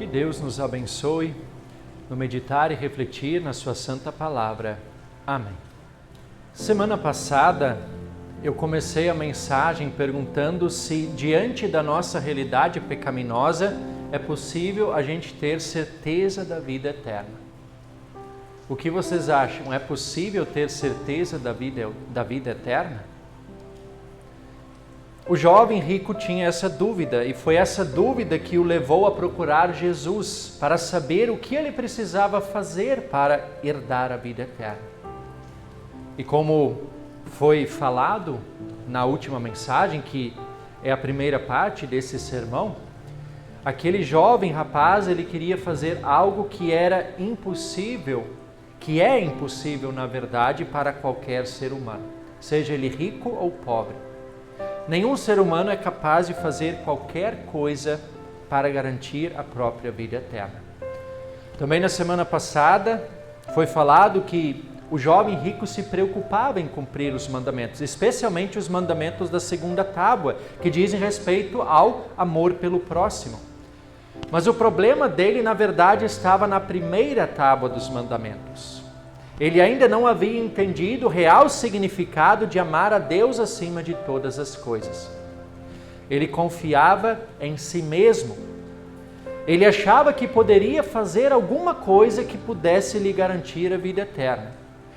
Que Deus nos abençoe no meditar e refletir na sua santa palavra. Amém. Semana passada eu comecei a mensagem perguntando se diante da nossa realidade pecaminosa é possível a gente ter certeza da vida eterna. O que vocês acham? É possível ter certeza da vida eterna? O jovem rico tinha essa dúvida e foi essa dúvida que o levou a procurar Jesus para saber o que ele precisava fazer para herdar a vida eterna. E como foi falado na última mensagem, que é a primeira parte desse sermão, aquele jovem rapaz, ele queria fazer algo que era impossível, que é impossível na verdade para qualquer ser humano, seja ele rico ou pobre. Nenhum ser humano é capaz de fazer qualquer coisa para garantir a própria vida eterna. Também na semana passada foi falado que o jovem rico se preocupava em cumprir os mandamentos, especialmente os mandamentos da segunda tábua, que dizem respeito ao amor pelo próximo. Mas o problema dele, na verdade, estava na primeira tábua dos mandamentos. Ele ainda não havia entendido o real significado de amar a Deus acima de todas as coisas. Ele confiava em si mesmo. Ele achava que poderia fazer alguma coisa que pudesse lhe garantir a vida eterna.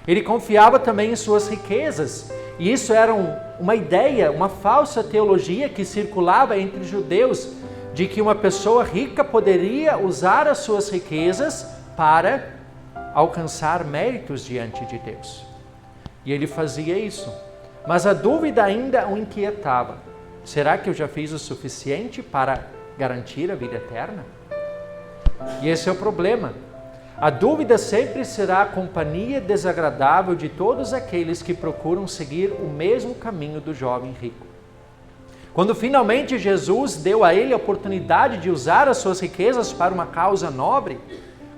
Ele confiava também em suas riquezas. E isso era uma ideia, uma falsa teologia que circulava entre os judeus, de que uma pessoa rica poderia usar as suas riquezas para alcançar méritos diante de Deus. E ele fazia isso. Mas a dúvida ainda o inquietava. Será que eu já fiz o suficiente para garantir a vida eterna? E esse é o problema. A dúvida sempre será a companhia desagradável de todos aqueles que procuram seguir o mesmo caminho do jovem rico. Quando finalmente Jesus deu a ele a oportunidade de usar as suas riquezas para uma causa nobre,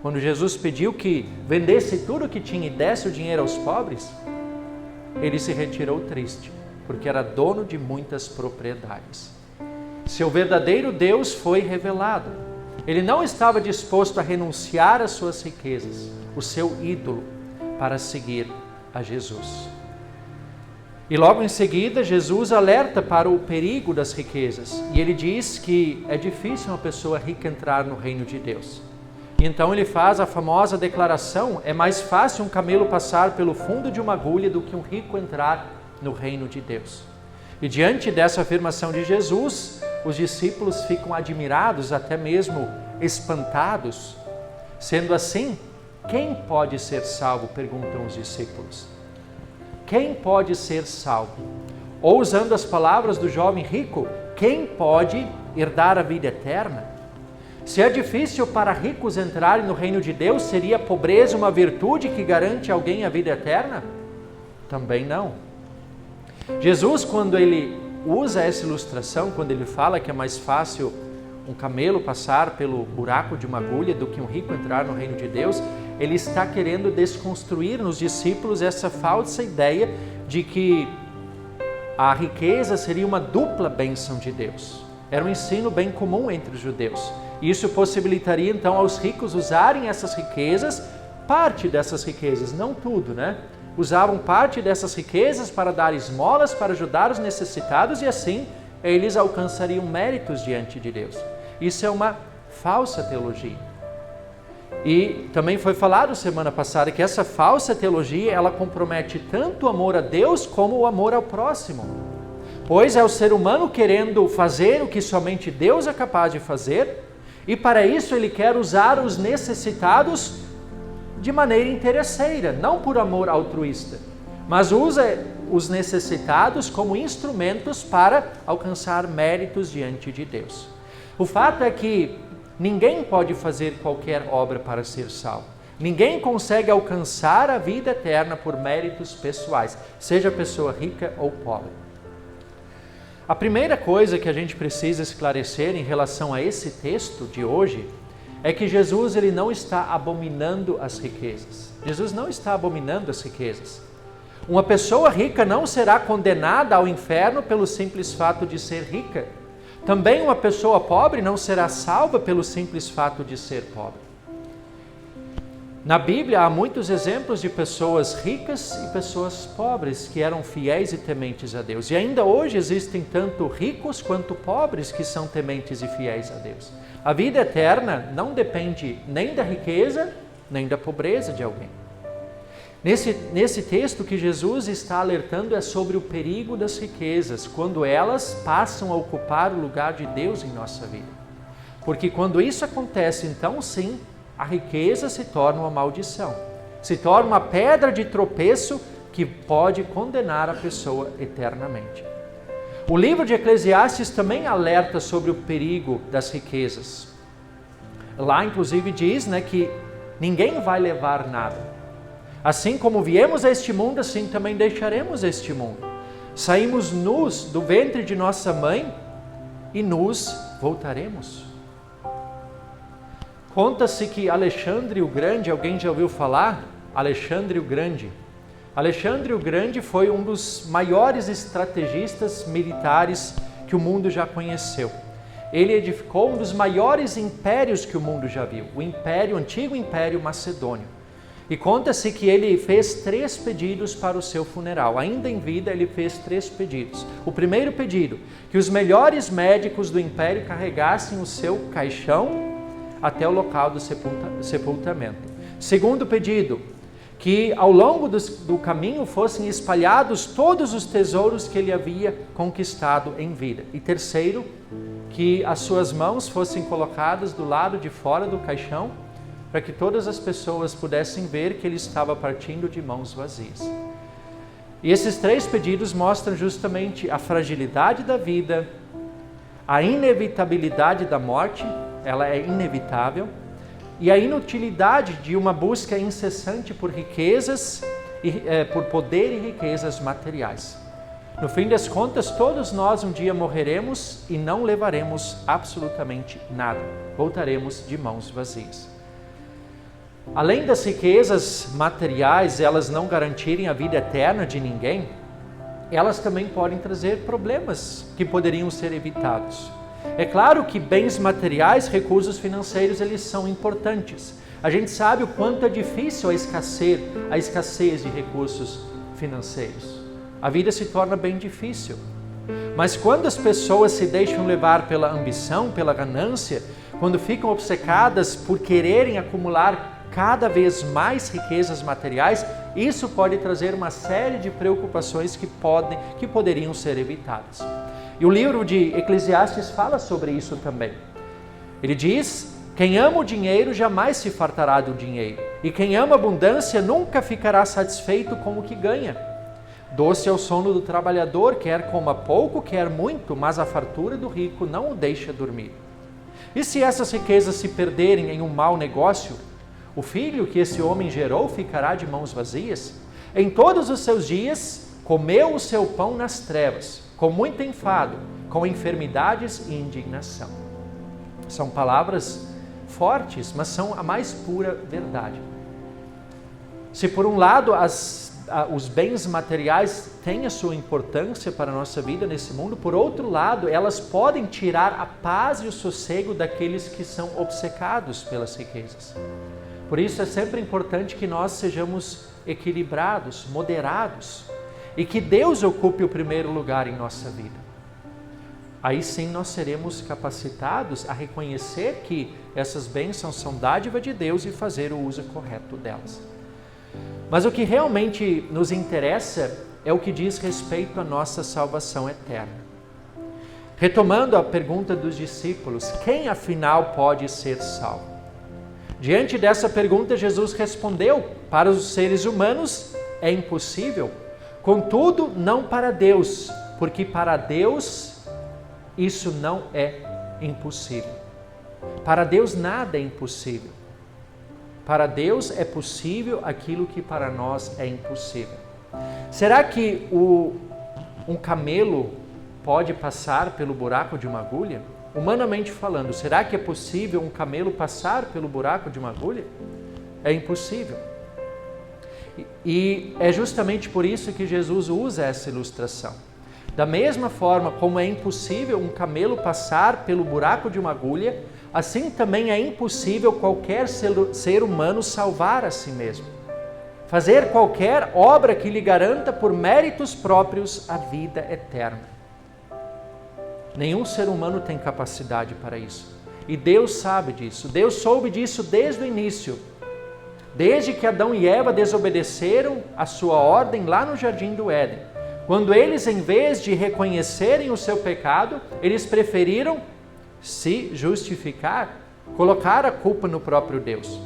quando Jesus pediu que vendesse tudo o que tinha e desse o dinheiro aos pobres, ele se retirou triste, porque era dono de muitas propriedades. Seu verdadeiro Deus foi revelado. Ele não estava disposto a renunciar às suas riquezas, o seu ídolo, para seguir a Jesus. E logo em seguida, Jesus alerta para o perigo das riquezas. E ele diz que é difícil uma pessoa rica entrar no reino de Deus. E então ele faz a famosa declaração: é mais fácil um camelo passar pelo fundo de uma agulha do que um rico entrar no reino de Deus. E diante dessa afirmação de Jesus, os discípulos ficam admirados, até mesmo espantados. Sendo assim, quem pode ser salvo? Perguntam os discípulos. Quem pode ser salvo? Ou usando as palavras do jovem rico, quem pode herdar a vida eterna? Se é difícil para ricos entrarem no reino de Deus, seria a pobreza uma virtude que garante a alguém a vida eterna? Também não. Jesus, quando ele usa essa ilustração, quando ele fala que é mais fácil um camelo passar pelo buraco de uma agulha do que um rico entrar no reino de Deus, ele está querendo desconstruir nos discípulos essa falsa ideia de que a riqueza seria uma dupla bênção de Deus. Era um ensino bem comum entre os judeus. Isso possibilitaria então aos ricos usarem essas riquezas, parte dessas riquezas, não tudo, né? Usavam parte dessas riquezas para dar esmolas, para ajudar os necessitados e assim eles alcançariam méritos diante de Deus. Isso é uma falsa teologia. E também foi falado semana passada que essa falsa teologia, ela compromete tanto o amor a Deus como o amor ao próximo. Pois é o ser humano querendo fazer o que somente Deus é capaz de fazer, e para isso ele quer usar os necessitados de maneira interesseira, não por amor altruísta, mas usa os necessitados como instrumentos para alcançar méritos diante de Deus. O fato é que ninguém pode fazer qualquer obra para ser salvo. Ninguém consegue alcançar a vida eterna por méritos pessoais, seja pessoa rica ou pobre. A primeira coisa que a gente precisa esclarecer em relação a esse texto de hoje é que Jesus ele não está abominando as riquezas. Jesus não está abominando as riquezas. Uma pessoa rica não será condenada ao inferno pelo simples fato de ser rica. Também uma pessoa pobre não será salva pelo simples fato de ser pobre. Na Bíblia há muitos exemplos de pessoas ricas e pessoas pobres que eram fiéis e tementes a Deus. E ainda hoje existem tanto ricos quanto pobres que são tementes e fiéis a Deus. A vida eterna não depende nem da riqueza, nem da pobreza de alguém. Nesse texto que Jesus está alertando é sobre o perigo das riquezas, quando elas passam a ocupar o lugar de Deus em nossa vida. Porque quando isso acontece, então sim, a riqueza se torna uma maldição, se torna uma pedra de tropeço que pode condenar a pessoa eternamente. O livro de Eclesiastes também alerta sobre o perigo das riquezas. Lá inclusive diz, que ninguém vai levar nada. Assim como viemos a este mundo, assim também deixaremos este mundo. Saímos nus do ventre de nossa mãe e nus voltaremos. Conta-se que Alexandre o Grande, alguém já ouviu falar? Alexandre o Grande. Alexandre o Grande foi um dos maiores estrategistas militares que o mundo já conheceu. Ele edificou um dos maiores impérios que o mundo já viu, o antigo Império Macedônio. E conta-se que ele fez 3 pedidos para o seu funeral. Ainda em vida, ele fez 3 pedidos. O primeiro pedido, que os melhores médicos do império carregassem o seu caixão até o local do sepultamento. Segundo pedido, que ao longo do caminho fossem espalhados todos os tesouros que ele havia conquistado em vida. E terceiro, que as suas mãos fossem colocadas do lado de fora do caixão, para que todas as pessoas pudessem ver que ele estava partindo de mãos vazias. E esses 3 pedidos mostram justamente a fragilidade da vida, a inevitabilidade da morte, ela é inevitável, e a inutilidade de uma busca incessante por riquezas, por poder e riquezas materiais. No fim das contas, todos nós um dia morreremos e não levaremos absolutamente nada. Voltaremos de mãos vazias. Além das riquezas materiais, elas não garantirem a vida eterna de ninguém, elas também podem trazer problemas que poderiam ser evitados. É claro que bens materiais, recursos financeiros, eles são importantes. A gente sabe o quanto é difícil a escassez de recursos financeiros. A vida se torna bem difícil. Mas quando as pessoas se deixam levar pela ambição, pela ganância, quando ficam obcecadas por quererem acumular cada vez mais riquezas materiais, isso pode trazer uma série de preocupações que poderiam ser evitadas. E o livro de Eclesiastes fala sobre isso também. Ele diz: quem ama o dinheiro jamais se fartará do dinheiro, e quem ama a abundância nunca ficará satisfeito com o que ganha. Doce é o sono do trabalhador, quer coma pouco, quer muito, mas a fartura do rico não o deixa dormir. E se essas riquezas se perderem em um mau negócio, o filho que esse homem gerou ficará de mãos vazias? Em todos os seus dias, comeu o seu pão nas trevas, com muito enfado, com enfermidades e indignação. São palavras fortes, mas são a mais pura verdade. Se por um lado os bens materiais têm a sua importância para a nossa vida nesse mundo, por outro lado, elas podem tirar a paz e o sossego daqueles que são obcecados pelas riquezas. Por isso é sempre importante que nós sejamos equilibrados, moderados, e que Deus ocupe o primeiro lugar em nossa vida. Aí sim nós seremos capacitados a reconhecer que essas bênçãos são dádiva de Deus e fazer o uso correto delas. Mas o que realmente nos interessa é o que diz respeito à nossa salvação eterna. Retomando a pergunta dos discípulos, quem afinal pode ser salvo? Diante dessa pergunta, Jesus respondeu: para os seres humanos é impossível, contudo não para Deus, porque para Deus isso não é impossível. Para Deus nada é impossível. Para Deus é possível aquilo que para nós é impossível. Será que um camelo pode passar pelo buraco de uma agulha? Humanamente falando, será que é possível um camelo passar pelo buraco de uma agulha? É impossível. E é justamente por isso que Jesus usa essa ilustração. Da mesma forma como é impossível um camelo passar pelo buraco de uma agulha, assim também é impossível qualquer ser humano salvar a si mesmo. Fazer qualquer obra que lhe garanta por méritos próprios a vida eterna. Nenhum ser humano tem capacidade para isso. E Deus sabe disso. Deus soube disso desde o início. Desde que Adão e Eva desobedeceram a sua ordem lá no Jardim do Éden. Quando eles, em vez de reconhecerem o seu pecado, eles preferiram se justificar, colocar a culpa no próprio Deus.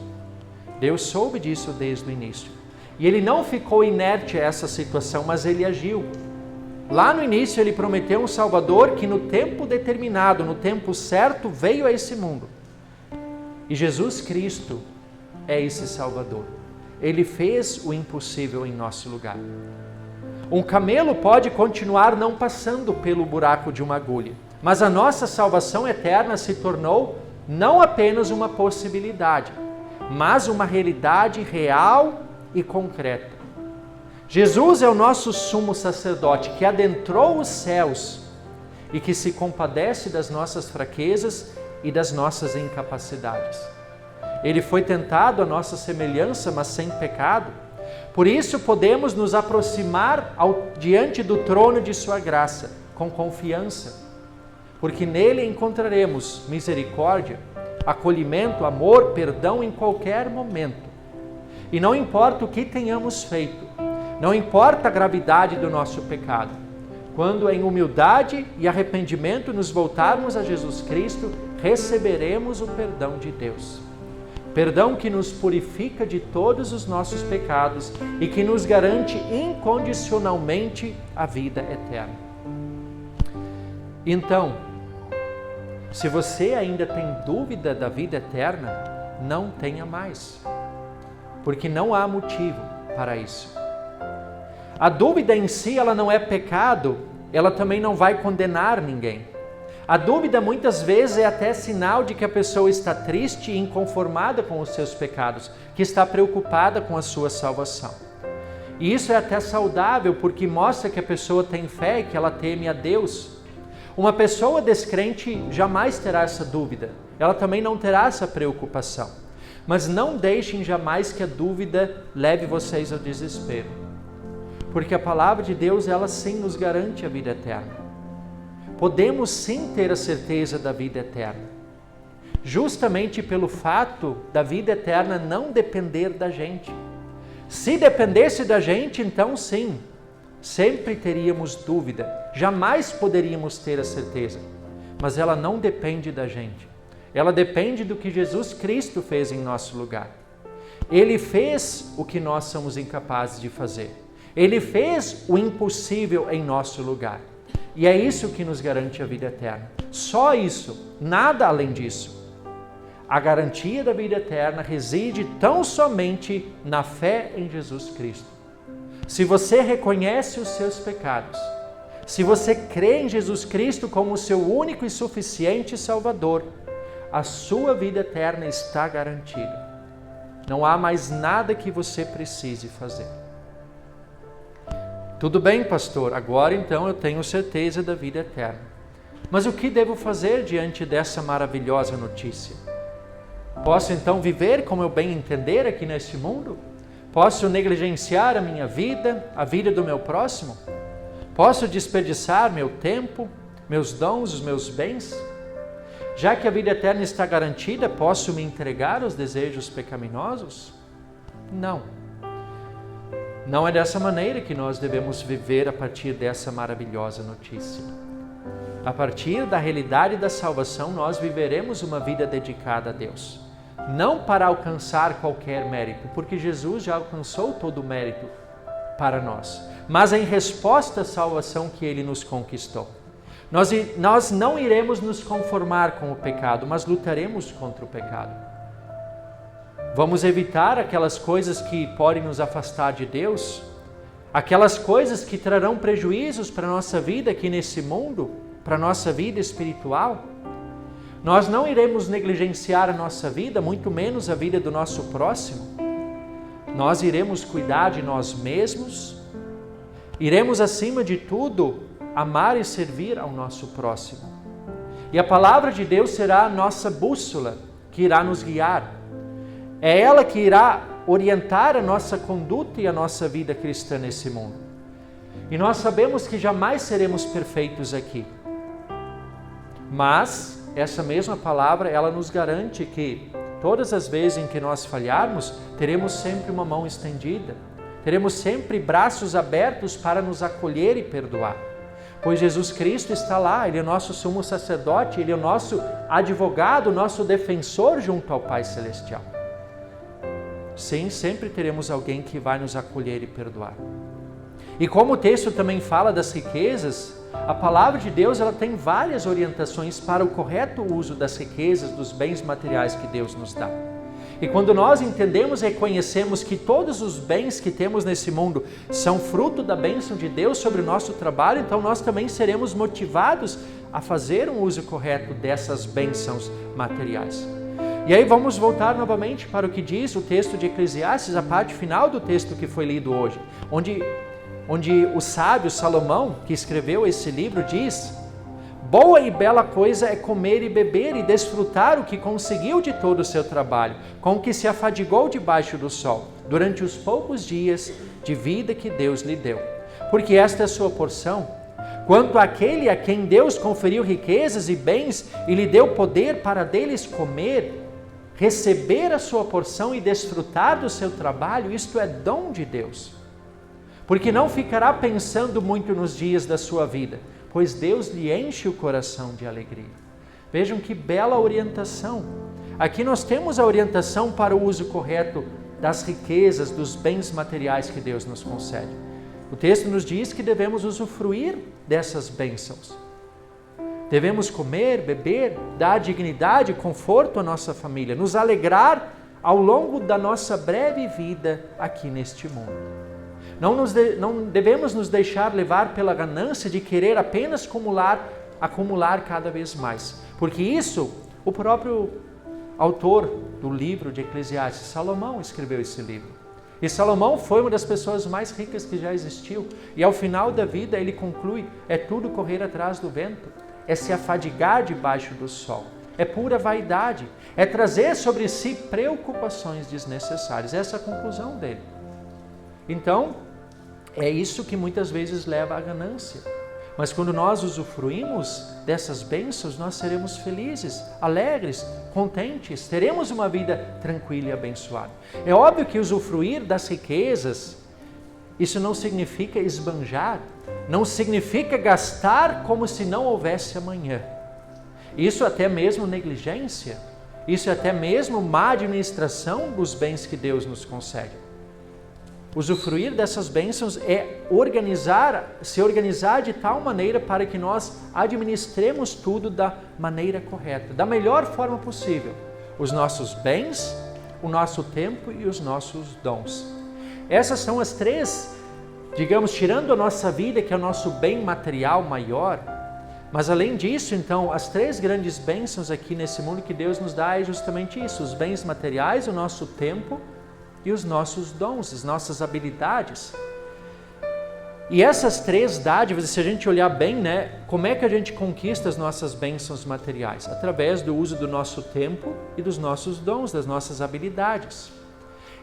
Deus soube disso desde o início. E Ele não ficou inerte a essa situação, mas Ele agiu. Lá no início Ele prometeu um Salvador que no tempo determinado, no tempo certo, veio a esse mundo. E Jesus Cristo é esse Salvador. Ele fez o impossível em nosso lugar. Um camelo pode continuar não passando pelo buraco de uma agulha, mas a nossa salvação eterna se tornou não apenas uma possibilidade, mas uma realidade real e concreta. Jesus é o nosso sumo sacerdote que adentrou os céus e que se compadece das nossas fraquezas e das nossas incapacidades. Ele foi tentado à nossa semelhança, mas sem pecado. Por isso podemos nos aproximar diante do trono de sua graça, com confiança, porque nele encontraremos misericórdia, acolhimento, amor, perdão em qualquer momento. E não importa o que tenhamos feito, não importa a gravidade do nosso pecado, quando em humildade e arrependimento nos voltarmos a Jesus Cristo, receberemos o perdão de Deus. Perdão que nos purifica de todos os nossos pecados e que nos garante incondicionalmente a vida eterna. Então, se você ainda tem dúvida da vida eterna, não tenha mais, porque não há motivo para isso. A dúvida em si, ela não é pecado, ela também não vai condenar ninguém. A dúvida muitas vezes é até sinal de que a pessoa está triste e inconformada com os seus pecados, que está preocupada com a sua salvação. E isso é até saudável porque mostra que a pessoa tem fé e que ela teme a Deus. Uma pessoa descrente jamais terá essa dúvida, ela também não terá essa preocupação. Mas não deixem jamais que a dúvida leve vocês ao desespero. Porque a palavra de Deus, ela sim nos garante a vida eterna. Podemos sim ter a certeza da vida eterna, justamente pelo fato da vida eterna não depender da gente. Se dependesse da gente, então sim, sempre teríamos dúvida, jamais poderíamos ter a certeza. Mas ela não depende da gente, ela depende do que Jesus Cristo fez em nosso lugar. Ele fez o que nós somos incapazes de fazer. Ele fez o impossível em nosso lugar. E é isso que nos garante a vida eterna. Só isso, nada além disso. A garantia da vida eterna reside tão somente na fé em Jesus Cristo. Se você reconhece os seus pecados, se você crê em Jesus Cristo como o seu único e suficiente Salvador, a sua vida eterna está garantida. Não há mais nada que você precise fazer. Tudo bem, pastor, agora então eu tenho certeza da vida eterna. Mas o que devo fazer diante dessa maravilhosa notícia? Posso então viver como eu bem entender aqui neste mundo? Posso negligenciar a minha vida, a vida do meu próximo? Posso desperdiçar meu tempo, meus dons, os meus bens? Já que a vida eterna está garantida, posso me entregar aos desejos pecaminosos? Não. Não é dessa maneira que nós devemos viver a partir dessa maravilhosa notícia. A partir da realidade da salvação, nós viveremos uma vida dedicada a Deus. Não para alcançar qualquer mérito, porque Jesus já alcançou todo o mérito para nós, mas em resposta à salvação que Ele nos conquistou. Nós não iremos nos conformar com o pecado, mas lutaremos contra o pecado. Vamos evitar aquelas coisas que podem nos afastar de Deus, aquelas coisas que trarão prejuízos para a nossa vida aqui nesse mundo, para a nossa vida espiritual. Nós não iremos negligenciar a nossa vida, muito menos a vida do nosso próximo. Nós iremos cuidar de nós mesmos, iremos acima de tudo amar e servir ao nosso próximo. E a palavra de Deus será a nossa bússola, que irá nos guiar. É ela que irá orientar a nossa conduta e a nossa vida cristã nesse mundo. E nós sabemos que jamais seremos perfeitos aqui. Mas essa mesma palavra, ela nos garante que todas as vezes em que nós falharmos, teremos sempre uma mão estendida. Teremos sempre braços abertos para nos acolher e perdoar. Pois Jesus Cristo está lá, Ele é nosso sumo sacerdote, Ele é o nosso advogado, nosso defensor junto ao Pai Celestial. Sim, sempre teremos alguém que vai nos acolher e perdoar. E como o texto também fala das riquezas, a palavra de Deus ela tem várias orientações para o correto uso das riquezas, dos bens materiais que Deus nos dá. E quando nós entendemos e reconhecemos que todos os bens que temos nesse mundo são fruto da bênção de Deus sobre o nosso trabalho, então nós também seremos motivados a fazer um uso correto dessas bênçãos materiais. E aí vamos voltar novamente para o que diz o texto de Eclesiastes, a parte final do texto que foi lido hoje, onde o sábio Salomão, que escreveu esse livro, diz: boa e bela coisa é comer e beber e desfrutar o que conseguiu de todo o seu trabalho, com o que se afadigou debaixo do sol, durante os poucos dias de vida que Deus lhe deu. Porque esta é a sua porção. Quanto àquele a quem Deus conferiu riquezas e bens e lhe deu poder para deles comer, receber a sua porção e desfrutar do seu trabalho, isto é dom de Deus. Porque não ficará pensando muito nos dias da sua vida, pois Deus lhe enche o coração de alegria. Vejam que bela orientação. Aqui nós temos a orientação para o uso correto das riquezas, dos bens materiais que Deus nos concede. O texto nos diz que devemos usufruir dessas bênçãos. Devemos comer, beber, dar dignidade e conforto à nossa família, nos alegrar ao longo da nossa breve vida aqui neste mundo. Não devemos nos deixar levar pela ganância de querer apenas acumular cada vez mais. Porque isso, o próprio autor do livro de Eclesiastes, Salomão, escreveu esse livro. E Salomão foi uma das pessoas mais ricas que já existiu. E ao final da vida ele conclui, é tudo correr atrás do vento, é se afadigar debaixo do sol, é pura vaidade, é trazer sobre si preocupações desnecessárias. Essa é a conclusão dele. Então, é isso que muitas vezes leva à ganância. Mas quando nós usufruímos dessas bênçãos, nós seremos felizes, alegres, contentes, teremos uma vida tranquila e abençoada. É óbvio que usufruir das riquezas, isso não significa esbanjar, não significa gastar como se não houvesse amanhã. Isso até mesmo negligência, isso até mesmo má administração dos bens que Deus nos concede. Usufruir dessas bênçãos é se organizar de tal maneira para que nós administremos tudo da maneira correta, da melhor forma possível. Os nossos bens, o nosso tempo e os nossos dons. Essas são as três, digamos, tirando a nossa vida, que é o nosso bem material maior. Mas além disso, então, as três grandes bênçãos aqui nesse mundo que Deus nos dá é justamente isso: os bens materiais, o nosso tempo e os nossos dons, as nossas habilidades. E essas três dádivas, se a gente olhar bem, como é que a gente conquista as nossas bênçãos materiais? Através do uso do nosso tempo e dos nossos dons, das nossas habilidades.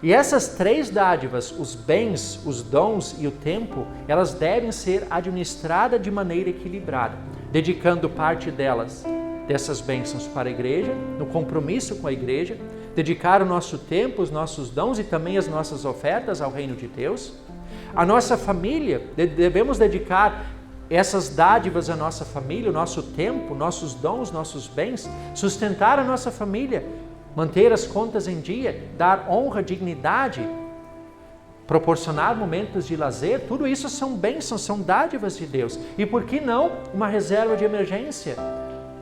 E essas três dádivas, os bens, os dons e o tempo, elas devem ser administradas de maneira equilibrada, dedicando parte dessas bênçãos para a igreja, no compromisso com a igreja, dedicar o nosso tempo, os nossos dons e também as nossas ofertas ao reino de Deus. A nossa família, devemos dedicar essas dádivas à nossa família, o nosso tempo, nossos dons, nossos bens, sustentar a nossa família, manter as contas em dia, dar honra, dignidade, proporcionar momentos de lazer. Tudo isso são bênçãos, são dádivas de Deus. E por que não uma reserva de emergência?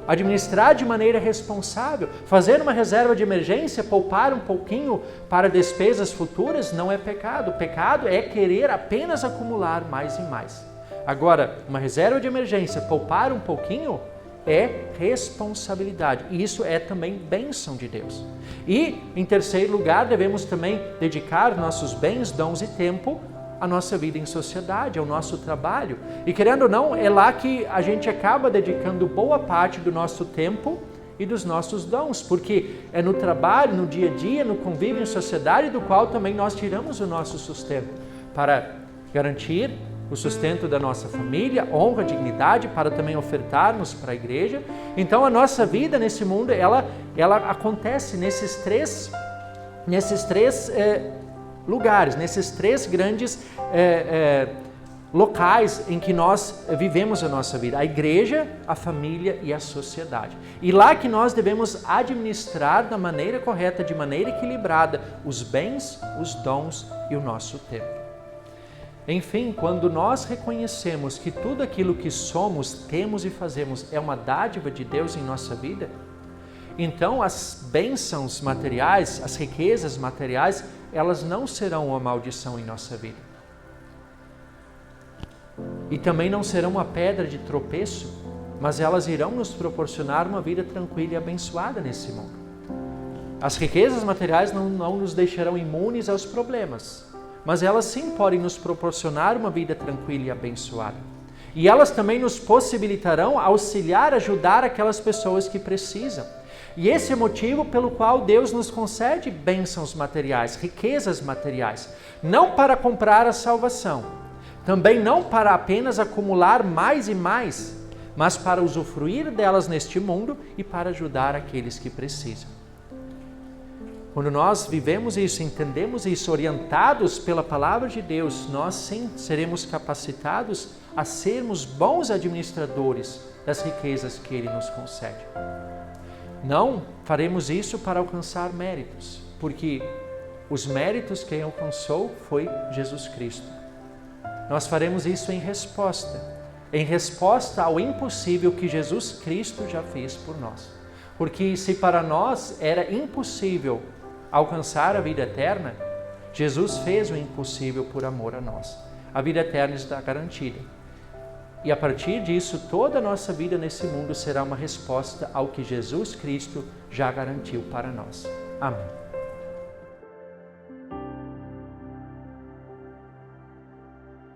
Administrar de maneira responsável, fazer uma reserva de emergência, poupar um pouquinho para despesas futuras, não é pecado. O pecado é querer apenas acumular mais e mais. Agora, uma reserva de emergência, poupar um pouquinho, é responsabilidade. E isso é também bênção de Deus. E, em terceiro lugar, devemos também dedicar nossos bens, dons e tempo a nossa vida em sociedade, ao nosso trabalho. E querendo ou não, é lá que a gente acaba dedicando boa parte do nosso tempo e dos nossos dons, porque é no trabalho, no dia a dia, no convívio em sociedade, do qual também nós tiramos o nosso sustento, para garantir o sustento da nossa família, honra, dignidade, para também ofertarmos para a igreja. Então a nossa vida nesse mundo, ela acontece nesses três lugares, nesses três grandes locais em que nós vivemos a nossa vida: a igreja, a família e a sociedade. E lá que nós devemos administrar da maneira correta, de maneira equilibrada, os bens, os dons e o nosso tempo. Enfim, quando nós reconhecemos que tudo aquilo que somos, temos e fazemos é uma dádiva de Deus em nossa vida, então as bênçãos materiais, as riquezas materiais, elas não serão uma maldição em nossa vida. E também não serão uma pedra de tropeço, mas elas irão nos proporcionar uma vida tranquila e abençoada nesse mundo. As riquezas materiais não nos deixarão imunes aos problemas, mas elas sim podem nos proporcionar uma vida tranquila e abençoada. E elas também nos possibilitarão auxiliar, ajudar aquelas pessoas que precisam. E esse é o motivo pelo qual Deus nos concede bênçãos materiais, riquezas materiais, não para comprar a salvação, também não para apenas acumular mais e mais, mas para usufruir delas neste mundo e para ajudar aqueles que precisam. Quando nós vivemos isso, entendemos isso, orientados pela palavra de Deus, nós sim seremos capacitados a sermos bons administradores das riquezas que Ele nos concede. Não faremos isso para alcançar méritos, porque os méritos quem alcançou foi Jesus Cristo. Nós faremos isso em resposta ao impossível que Jesus Cristo já fez por nós. Porque se para nós era impossível alcançar a vida eterna, Jesus fez o impossível por amor a nós. A vida eterna está garantida. E a partir disso, toda a nossa vida nesse mundo será uma resposta ao que Jesus Cristo já garantiu para nós. Amém.